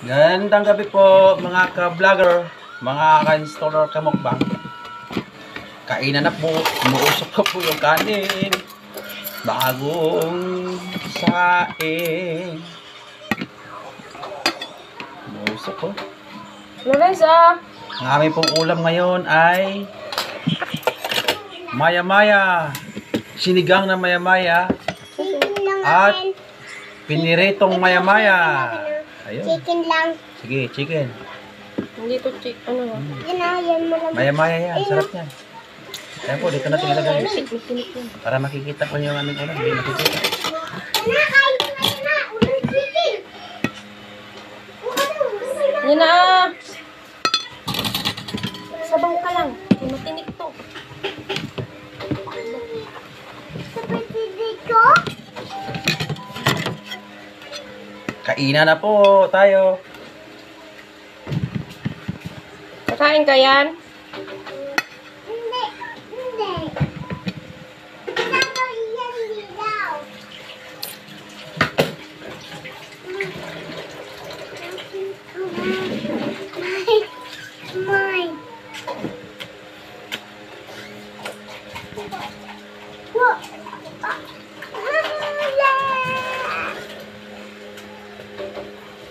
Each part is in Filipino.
Gandang gabi po mga ka-vlogger, mga ka-installer kamukbang. Kainan na po, umuusok ko po yung kanin. Bagong saing. Umuusok po. Lorenza! Ang aming pong ulam ngayon ay maya-maya. Sinigang na maya-maya at piniritong maya-maya. Ayun. Chicken lang. Sige, chicken. Hindi to ano? Yan mo lang. Maya-maya yan, sarap yan. Ayan po, dito natin ilagay. Mikinik yun. Para makikita po yung aming ulam. Hindi makikita. Yan na! Sabaw ka lang. Matinik to. Kainan na po tayo. Kakain ka yan? Hindi. Hindi. Sabaw yan daw. Mine.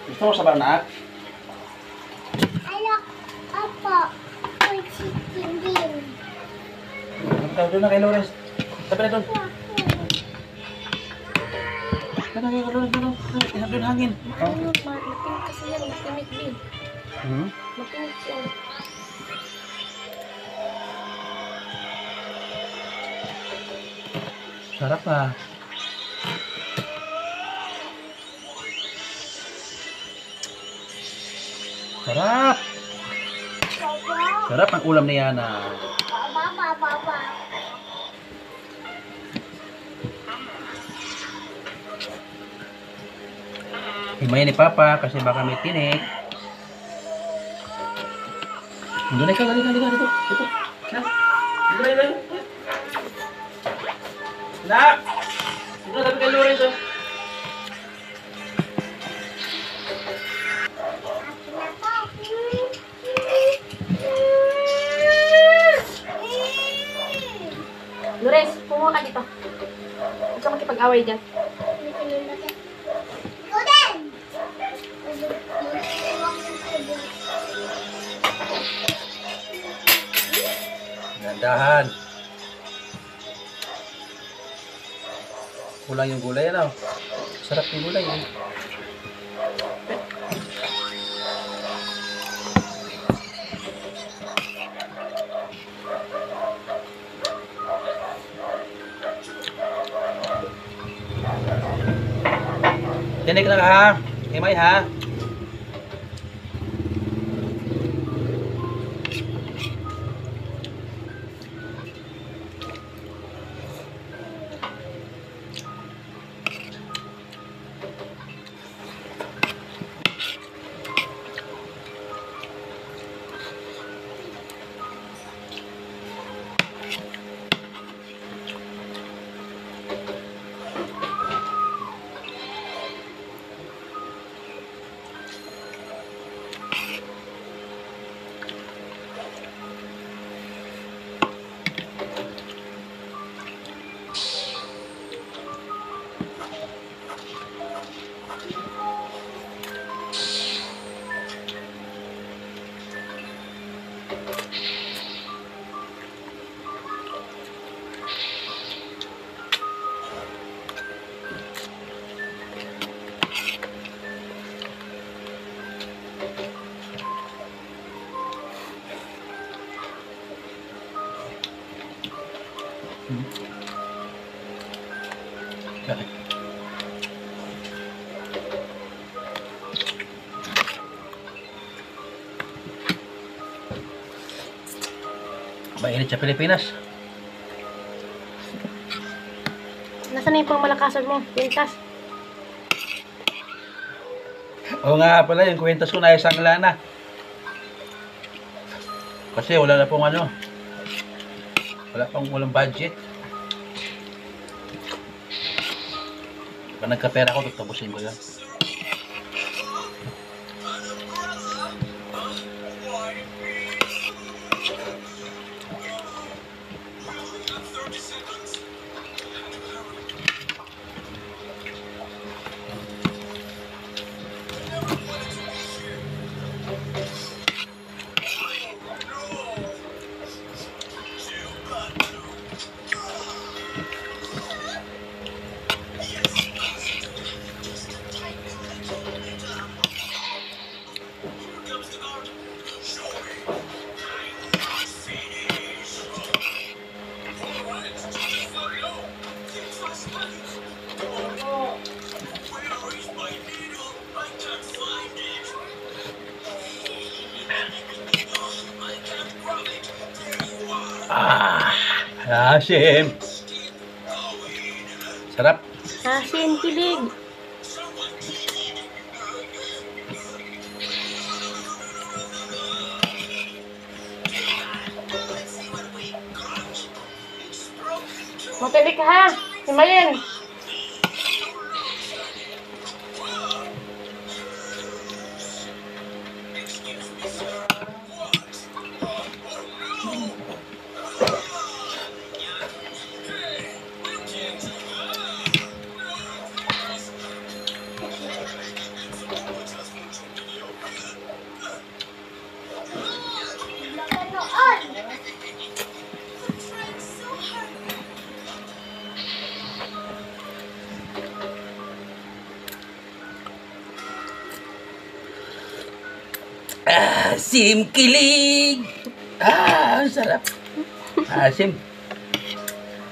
Gusto mo sabaw na? Alok. Opo. May chicken din. Doon na kay Lawrence. Sabi na doon. Doon na kay Lawrence. Doon hangin. Matinik kasi yan. Matinik din. Hmm? Matinik yan. Sarap ah. Sarap. Sarap ang ulam ni Yana. Baba. Himayin ni Papa kasi baka may tinik. Doon na ikaw. Dito. Dito. Dito. Nak! Dito na kay Lawrence. Lorenz, pumuha ka dito. Huwag ka makipag-away dyan. Gandahan. Kulang yung gulay, ano? Sarap yung gulay, eh. Tinig na ka, ha? Himay, ha? Bakit? Mainit sa Pilipinas. Nasaan na yung pangmalakasan mo? Pintas. Oo nga pala, yung kwentas ko na isang lana. Kasi wala na pong ano. Wala pang walang budget. Pag nagkapera ko, tutabusin ko yan. Asim. Sarap. Asin, kilig. Matilik ka ha. Himayin. Asim kilig. Ang sarap. Asim.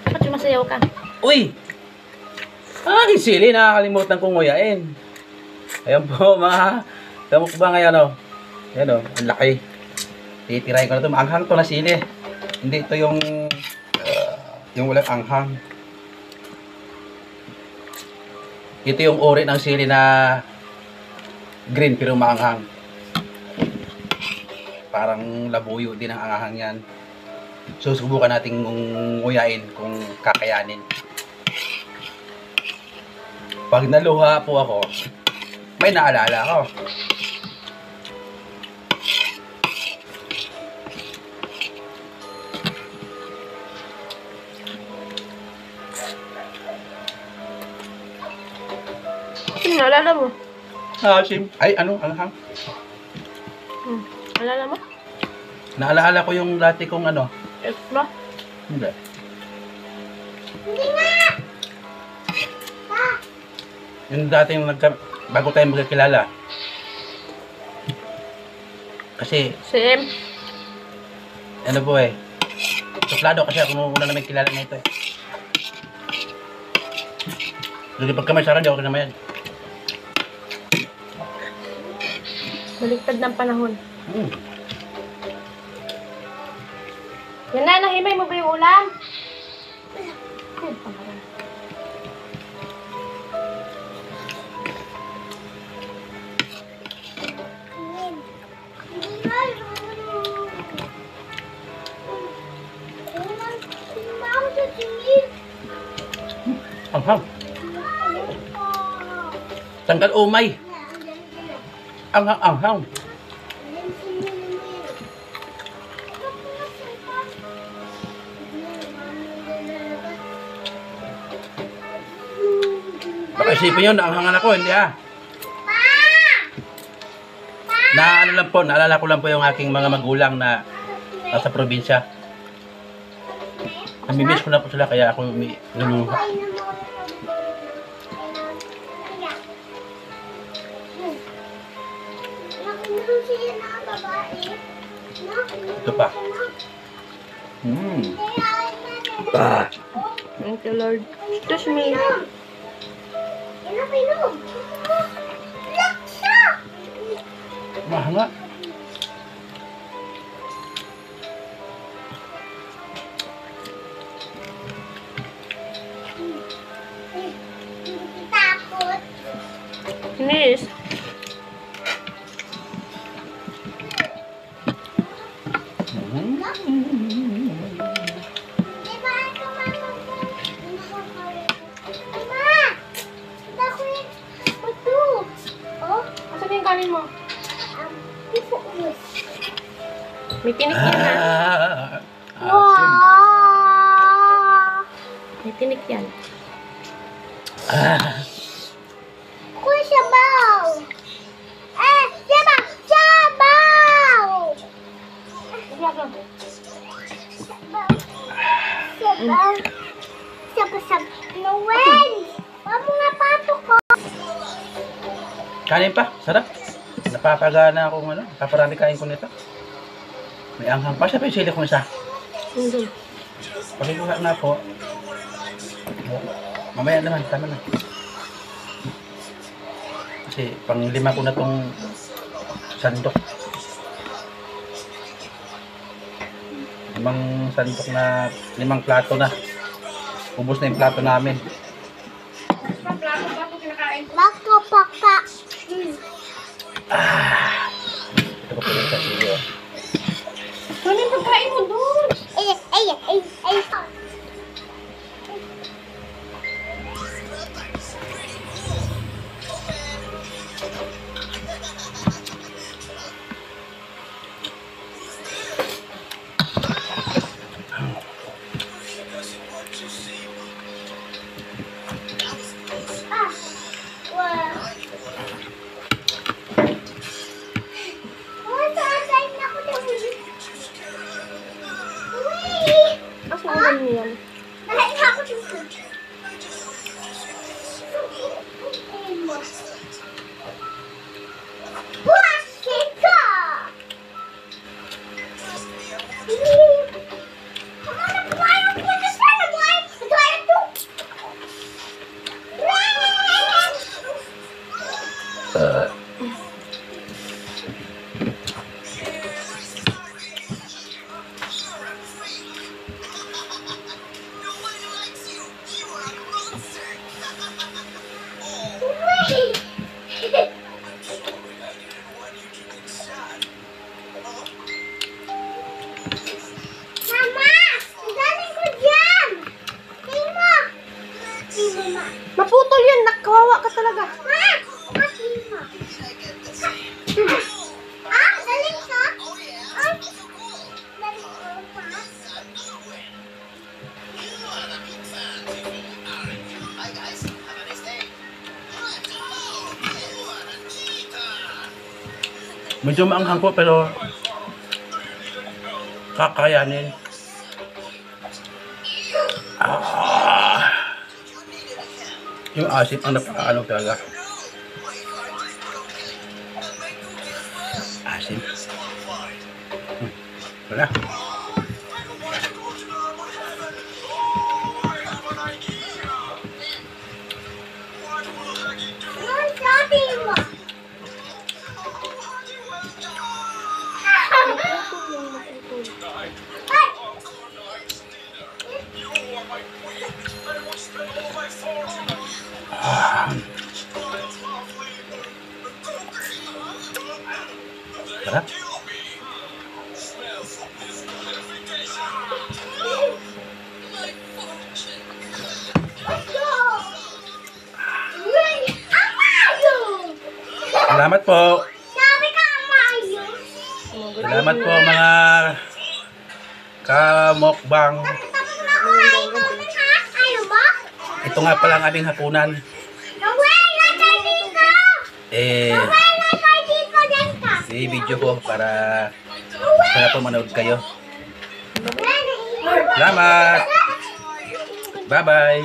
Dapat sumasayaw ka. Uy! Ang aking sili, nakakalimutan kong nguyain. Ayan po, mga kamukbang ngayon, oh. Ayan, oh, ang laki. Titirahin ko na ito. Maanghang to na sili. Hindi ito yung walang anghang. Ito yung uri ng sili na green pero maanghang. Parang labuyo din ang anghang yan. Susubukan natin nguyain kung kakayanin. Pag naluha po ako, may naalala ako. Naalala mo? Asim. Ay, ano? Anghang? Naalala mo? Naalala ko yung dati kong ano. Extra? Hindi. Hindi nga! Yung dati yung bago tayo magkakilala. Kasi, Same. ano po eh. Suplado kasi ako nung una namin kilala na ito eh. Jadi pag kamay sarang, di ako kinamayan. Baligtad ng panahon. Hmm. Yan na, nahimay mo ba yung ulam? Anghang. Tanggal umay. Anghang. Baka isipin yun, naanghangan ako, hindi ah. Ano lang po, naalala ko lang po yung aking mga magulang na nasa probinsya. Namimiss ko na po sila, kaya ako luluha. Ito pa. Thank you, Lord. Touch me. Mahanga. Takot. Finish. Di ba ito Mama, ako yung bato. Oh, Asan yung kanin mo? ipuus. May tinik yan ha. Asim. May tinik yan. Kuya Sabaw. Sabaw! Sabaw! Sabaw. Sabaw. Sabaw. Noel! Wag mo nga pato ko. Kanin pa, sarap. Napapagana akong ano, paparami kain ko nito. May anghang pa. Siya pa yung sili kong isa. Hindi. Pakikuha na po. Mamaya naman, tama na. Kasi pang 5 ko na tong sandok. 5 sandok na 5 plato na. Ubus na yung plato namin. Baka paka. Ito ko pala sa sili. Ano yung pagkain mo doon? Ay. Wow. Oh, tatay na ako daw. Uy! Mas naman mo yan. Dahil na ako daw. Buwas kita! Come on, apply it. Put this one apply. Apply it too. Mama! Ang galing ko dyan! Tingin mo! Tingin mo, Ma. Maputol yan. Nakawawa ka talaga. Ma! Ma, tingin mo. Ah, galing ka? Ay, galing ko, Ma. Medyo maanghang po pero kakayanin. Yung asim ang napakaano talaga. Asim. Wala. Ano sa tingin mo? Ay! Sarap. Let's go! Uy! Amayo! Salamat po. Sabi ka, amayo! Salamat po mga kamokbang. Tapos na kumain namin, ha? Ayaw mo? Ito nga pala ang aming hapunan. Nawala tayo dito! Eh, Nawala tayo dito, Denta! i-video ko para po manood kayo. Nawala! Salamat! Bye-bye!